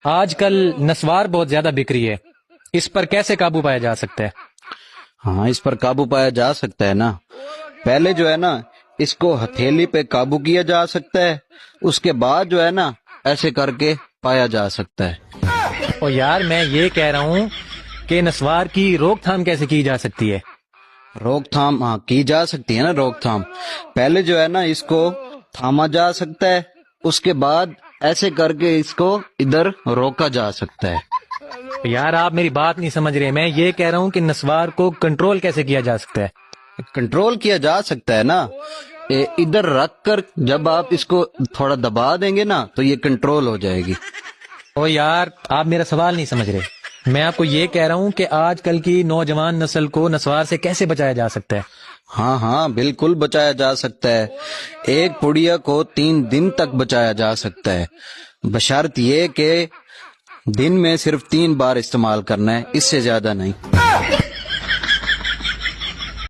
آج کل نسوار بہت زیادہ بک رہی ہے، اس پر کیسے قابو پایا جا سکتا ہے؟ ہاں، اس پر قابو پایا جا سکتا ہے نا۔ پہلے جو ہے نا اس کو ہتھیلی پہ قابو کیا جا سکتا ہے، اس کے بعد جو ہے نا ایسے کر کے پایا جا سکتا ہے۔ اور یار میں یہ کہہ رہا ہوں کہ نسوار کی روک تھام کیسے کی جا سکتی ہے؟ روک تھام ہاں کی جا سکتی ہے نا، روک تھام پہلے جو ہے نا اس کو تھاما جا سکتا ہے، اس کے بعد ایسے کر کے اس کو ادھر روکا جا سکتا ہے۔ یار آپ میری بات نہیں سمجھ رہے، میں یہ کہہ رہا ہوں کہ نسوار کو کنٹرول کیسے کیا جا سکتا ہے؟ کنٹرول کیا جا سکتا ہے نا، ادھر رکھ کر جب آپ اس کو تھوڑا دبا دیں گے نا تو یہ کنٹرول ہو جائے گی۔ او یار آپ میرا سوال نہیں سمجھ رہے، میں آپ کو یہ کہہ رہا ہوں کہ آج کل کی نوجوان نسل کو نسوار سے کیسے بچایا جا سکتا ہے؟ ہاں ہاں بالکل بچایا جا سکتا ہے، ایک پڑیا کو 3 دن تک بچایا جا سکتا ہے، بشرط یہ کہ دن میں صرف 3 بار استعمال کرنا ہے، اس سے زیادہ نہیں۔